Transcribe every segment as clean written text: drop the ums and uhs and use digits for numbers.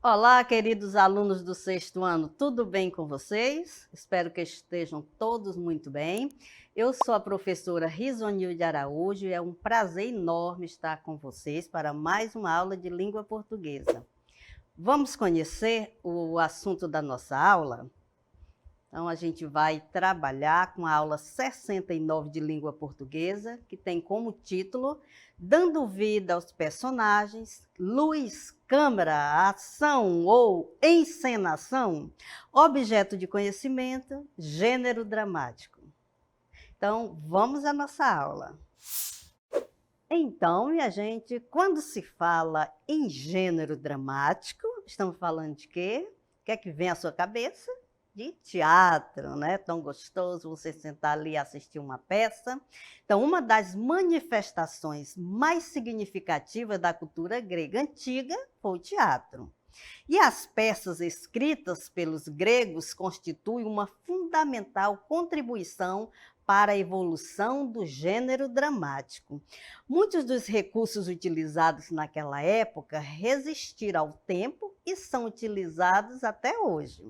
Olá, queridos alunos do sexto ano, tudo bem com vocês? Espero que estejam todos muito bem. Eu sou a professora Risonilde Araújo e é um prazer enorme estar com vocês para mais uma aula de língua portuguesa. Vamos conhecer o assunto da nossa aula? Então, a gente vai trabalhar com a aula 69 de língua portuguesa, que tem como título Dando Vida aos Personagens, Luz, Câmara, Ação ou Encenação, Objeto de Conhecimento, Gênero Dramático. Então, vamos à nossa aula. Então, minha gente, quando se fala em gênero dramático, estamos falando de quê? O que é que vem à sua cabeça? De teatro, né? Tão gostoso você sentar ali e assistir uma peça. Então, uma das manifestações mais significativas da cultura grega antiga foi o teatro. E as peças escritas pelos gregos constituem uma fundamental contribuição para a evolução do gênero dramático. Muitos dos recursos utilizados naquela época resistiram ao tempo e são utilizados até hoje.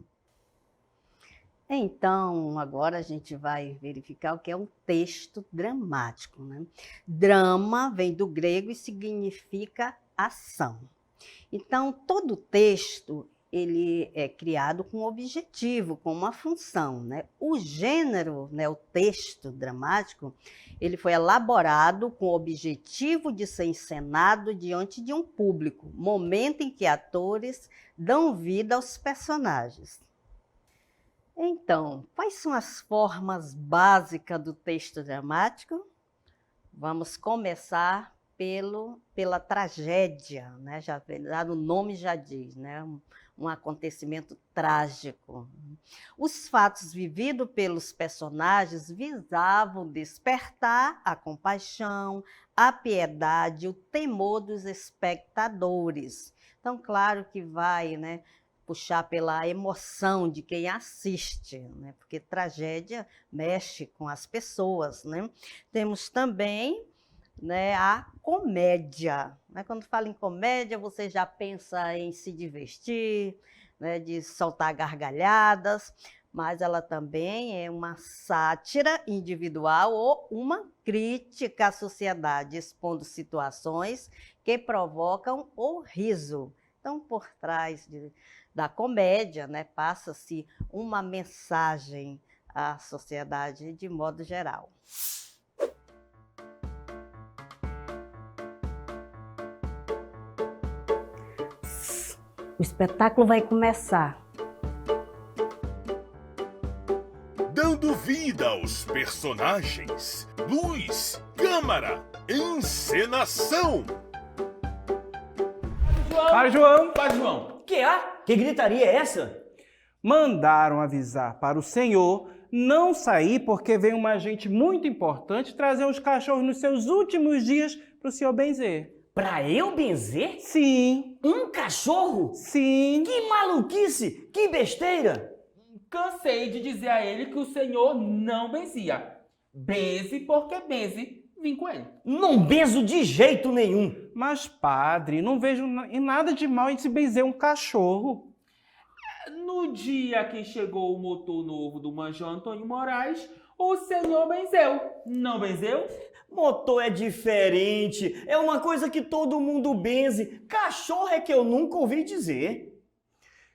Então, agora a gente vai verificar o que é um texto dramático, né? Drama vem do grego e significa ação. Então, todo texto ele é criado com um objetivo, com uma função, né? O gênero, né, o texto dramático, ele foi elaborado com o objetivo de ser encenado diante de um público, momento em que atores dão vida aos personagens. Então, quais são as formas básicas do texto dramático? Vamos começar pela tragédia, né? Já o nome já diz, né? Um acontecimento trágico. Os fatos vividos pelos personagens visavam despertar a compaixão, a piedade, o temor dos espectadores. Então, claro que vai, né, puxar pela emoção de quem assiste, né? Porque tragédia mexe com as pessoas, né? Temos também, né, a comédia. Né? Quando fala em comédia, você já pensa em se divertir, né, de soltar gargalhadas, mas ela também é uma sátira individual ou uma crítica à sociedade, expondo situações que provocam o riso. Então, por trás da comédia, né, passa-se uma mensagem à sociedade de modo geral. O espetáculo vai começar. Dando vida aos personagens, luz, câmara, encenação. Pai João, Pai João, Que há? Que gritaria é essa? mandaram avisar para o senhor não sair porque vem uma gente muito importante trazer os cachorros nos seus últimos dias para o senhor benzer. Pra eu benzer? Sim, Um cachorro? sim. Que maluquice! Que besteira! cansei de dizer a ele que o senhor não benzia. Benze porque benze, vim com ele. Não benzo de jeito nenhum. Mas, padre, não vejo em nada de mal em se benzer um cachorro. No dia que chegou o motor novo do Major Antônio Moraes, o senhor benzeu. Não benzeu? Motor é diferente. É uma coisa que todo mundo benze. Cachorro é que eu nunca ouvi dizer.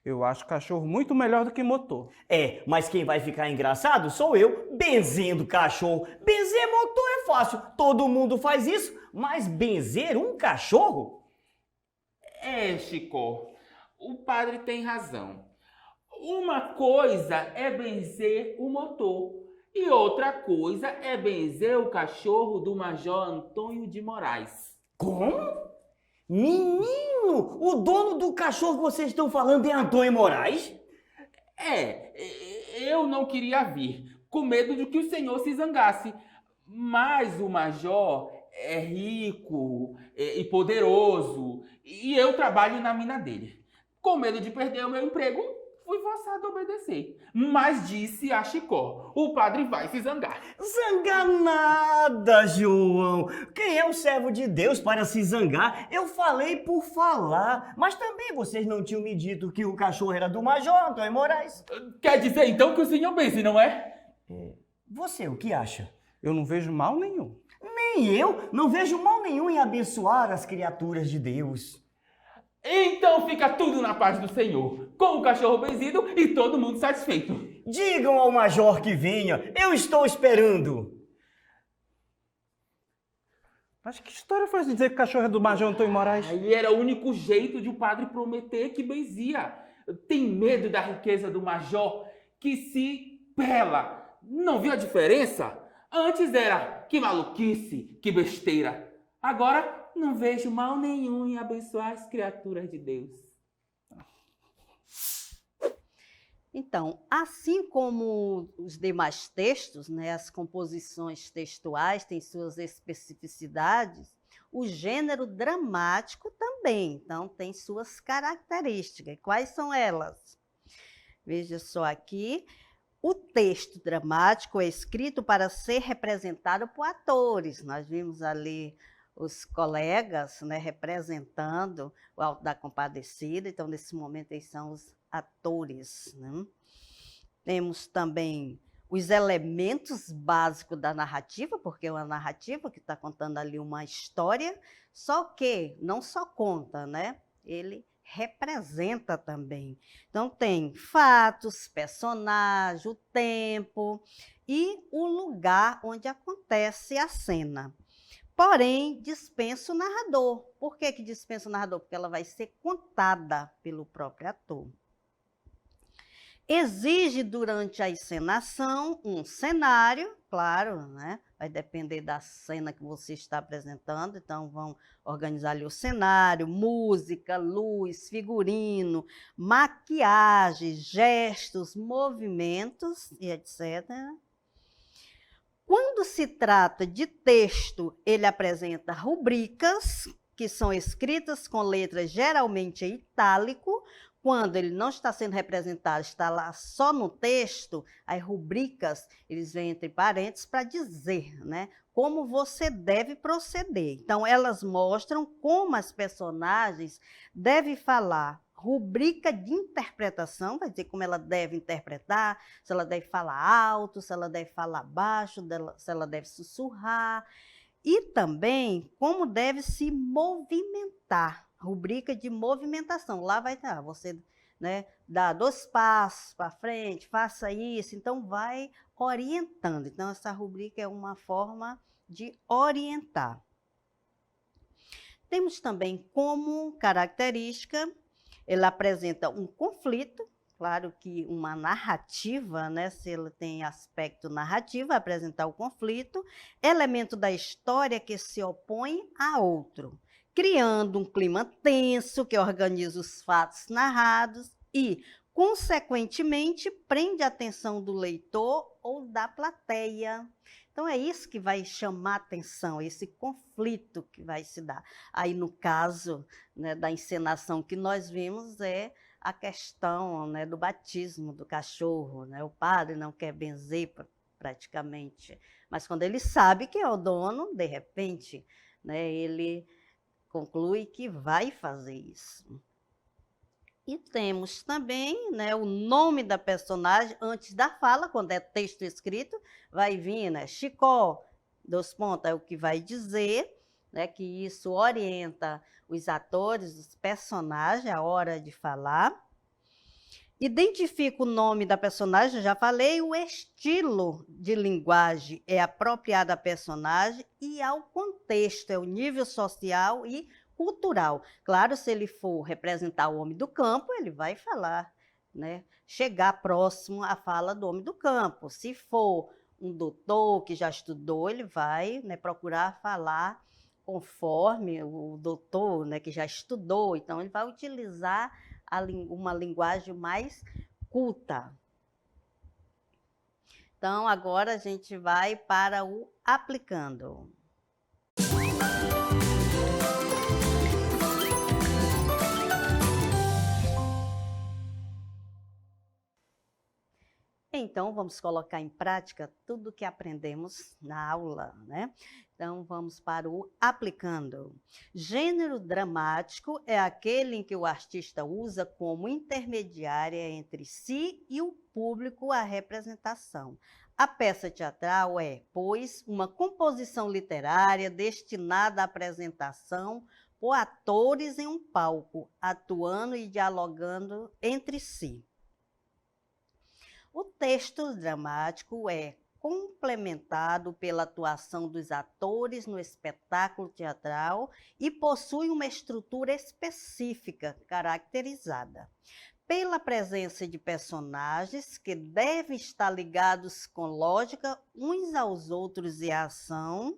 Eu acho cachorro muito melhor do que motor. É, mas quem vai ficar engraçado sou eu, benzendo cachorro. Benzer motor é fácil, todo mundo faz isso, mas benzer um cachorro? É, Chico, o padre tem razão. Uma coisa é benzer o motor e outra coisa é benzer o cachorro do Major Antônio de Moraes. Como? Menino, o dono do cachorro que vocês estão falando é Antônio Moraes? Eu não queria vir, com medo de que o senhor se zangasse. Mas o Major é rico e poderoso e eu trabalho na mina dele. Com medo de perder o meu emprego, fui forçado a obedecer. Mas disse a Chicó, o padre vai se zangar. Zangar nada, João. Quem é o servo de Deus para se zangar? Eu falei por falar. Mas também vocês não tinham me dito que o cachorro era do Major Antônio Moraes. Quer dizer então que o senhor benze, não é? Você, o que acha? Eu não vejo mal nenhum. Nem eu não vejo mal nenhum em abençoar as criaturas de Deus. Então fica tudo na paz do Senhor, com o cachorro benzido e todo mundo satisfeito. Digam ao Major que venha, eu estou esperando. Mas que história foi dizer que o cachorro é do Major Antônio Moraes? Aí era o único jeito de o padre prometer que benzia. Tem medo da riqueza do Major que se pela. Não viu a diferença? Antes era que maluquice, que besteira. Agora não vejo mal nenhum em abençoar as criaturas de Deus. Então, assim como os demais textos, né, as composições textuais têm suas especificidades, o gênero dramático também, então, tem suas características. Quais são elas? Veja só aqui. O texto dramático é escrito para ser representado por atores. Nós vimos ali os colegas, né, representando o Alto da Compadecida, então, nesse momento, eles são os atores. Né? Temos também os elementos básicos da narrativa, porque é uma narrativa que está contando ali uma história, só que não só conta, né? Ele representa também. Então, tem fatos, personagem, o tempo e o lugar onde acontece a cena. Porém, dispensa o narrador. Por que dispensa o narrador? Porque ela vai ser contada pelo próprio ator. Exige, durante a encenação, um cenário, claro, né? Vai depender da cena que você está apresentando, então vão organizar ali o cenário, música, luz, figurino, maquiagem, gestos, movimentos e etc. Quando se trata de texto, ele apresenta rubricas, que são escritas com letras geralmente em itálico. Quando ele não está sendo representado, está lá só no texto, as rubricas, eles vêm entre parênteses para dizer, né, como você deve proceder. Então, elas mostram como as personagens devem falar. Rubrica de interpretação, vai dizer como ela deve interpretar, se ela deve falar alto, se ela deve falar baixo, se ela deve sussurrar. E também como deve se movimentar. Rubrica de movimentação. Lá vai estar, você, né, dá 2 passos para frente, faça isso, então vai orientando. Então, essa rubrica é uma forma de orientar. Temos também como característica, ele apresenta um conflito, claro que uma narrativa, né, se ele tem aspecto narrativo, vai apresentar o conflito, elemento da história que se opõe a outro, criando um clima tenso que organiza os fatos narrados e, consequentemente, prende a atenção do leitor ou da plateia. Então, é isso que vai chamar atenção, esse conflito que vai se dar. Aí, no caso, né, da encenação que nós vimos, é a questão, né, do batismo do cachorro. Né? O padre não quer benzer praticamente, mas quando ele sabe que é o dono, de repente, né, ele conclui que vai fazer isso. E temos também, né, o nome da personagem antes da fala, quando é texto escrito, vai vir, né, Chicó, 2 pontos, é o que vai dizer, né, que isso orienta os atores, os personagens, a hora de falar. Identifica o nome da personagem, já falei, o estilo de linguagem é apropriado à personagem e ao contexto, é o nível social e cultural. Claro, se ele for representar o homem do campo, ele vai falar, né, chegar próximo à fala do homem do campo. Se for um doutor que já estudou, ele vai, né, procurar falar conforme o doutor, né, que já estudou. Então, ele vai utilizar uma linguagem mais culta. Então, agora a gente vai para o aplicando. Então, vamos colocar em prática tudo o que aprendemos na aula, né? Então, vamos para o aplicando. Gênero dramático é aquele em que o artista usa como intermediária entre si e o público a representação. A peça teatral é, pois, uma composição literária destinada à apresentação por atores em um palco, atuando e dialogando entre si. O texto dramático é complementado pela atuação dos atores no espetáculo teatral e possui uma estrutura específica, caracterizada pela presença de personagens que devem estar ligados com lógica uns aos outros e a ação,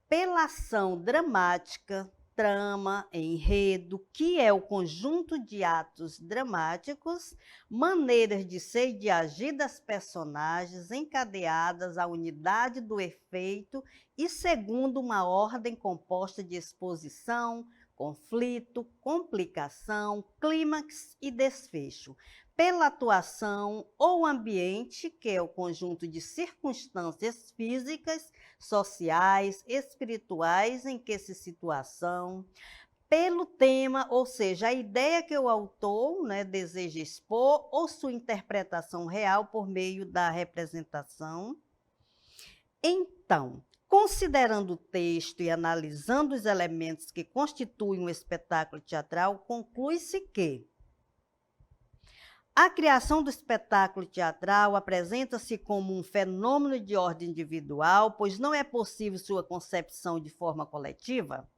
pela ação dramática, trama, enredo, que é o conjunto de atos dramáticos, maneiras de ser e de agir das personagens encadeadas à unidade do efeito e segundo uma ordem composta de exposição, conflito, complicação, clímax e desfecho. Pela atuação ou ambiente, que é o conjunto de circunstâncias físicas, sociais, espirituais em que se situação, pelo tema, ou seja, a ideia que o autor, né, deseja expor ou sua interpretação real por meio da representação. Então, considerando o texto e analisando os elementos que constituem um espetáculo teatral, conclui-se que a criação do espetáculo teatral apresenta-se como um fenômeno de ordem individual, pois não é possível sua concepção de forma coletiva,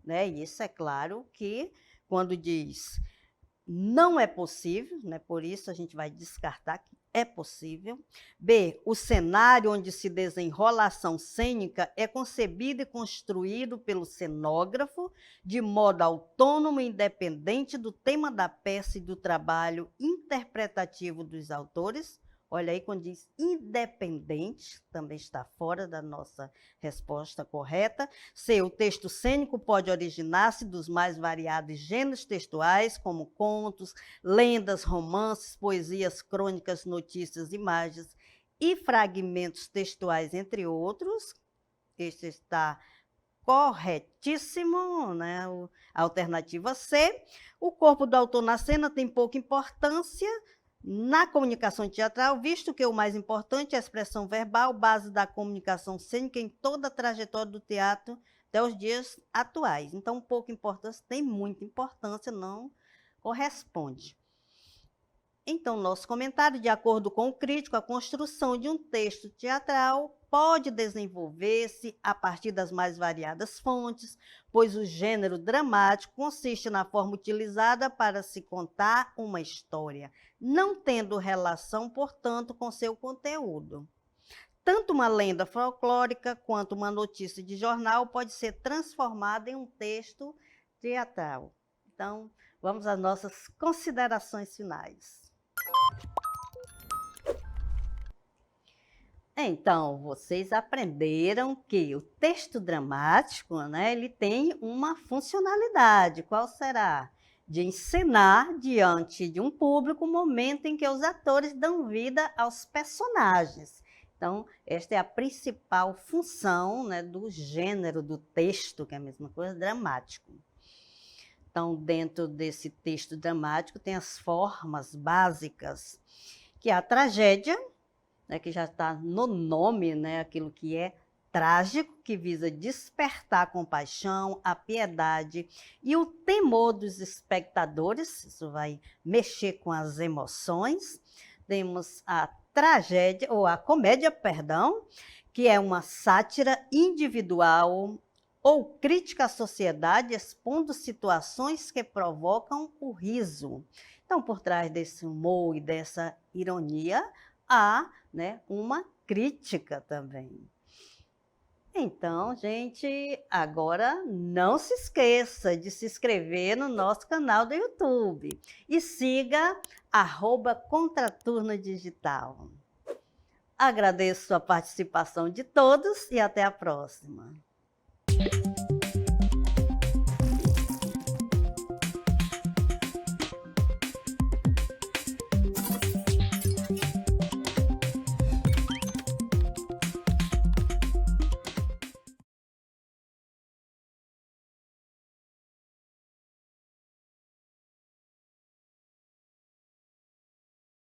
né? E isso é claro que quando diz não é possível, né? Por isso a gente vai descartar que é possível. B, o cenário onde se desenrola a ação cênica é concebido e construído pelo cenógrafo de modo autônomo e independente do tema da peça e do trabalho interpretativo dos autores. Olha aí, quando diz independente, também está fora da nossa resposta correta. C, o texto cênico pode originar-se dos mais variados gêneros textuais, como contos, lendas, romances, poesias, crônicas, notícias, imagens e fragmentos textuais, entre outros. Este está corretíssimo, né? A alternativa C. O corpo do autor na cena tem pouca importância na comunicação teatral, visto que o mais importante é a expressão verbal, base da comunicação cênica em toda a trajetória do teatro até os dias atuais. Então, pouca importância, tem muita importância, não corresponde. Então, nosso comentário, de acordo com o crítico, a construção de um texto teatral pode desenvolver-se a partir das mais variadas fontes, pois o gênero dramático consiste na forma utilizada para se contar uma história, não tendo relação, portanto, com seu conteúdo. Tanto uma lenda folclórica quanto uma notícia de jornal pode ser transformada em um texto teatral. Então, vamos às nossas considerações finais. Então, vocês aprenderam que o texto dramático, né, ele tem uma funcionalidade. Qual será? De encenar diante de um público o momento em que os atores dão vida aos personagens. Então, esta é a principal função, né, do gênero do texto, que é a mesma coisa, dramático. Então, dentro desse texto dramático, tem as formas básicas, que é a tragédia, né, que já está no nome, né, aquilo que é trágico, que visa despertar a compaixão, a piedade e o temor dos espectadores. Isso vai mexer com as emoções. Temos a tragédia, ou a comédia, perdão, que é uma sátira individual ou crítica à sociedade, expondo situações que provocam o riso. Então, por trás desse humor e dessa ironia, há, né, uma crítica também. Então, gente, agora não se esqueça de se inscrever no nosso canal do YouTube e siga @Contraturno Digital. Agradeço a participação de todos e até a próxima.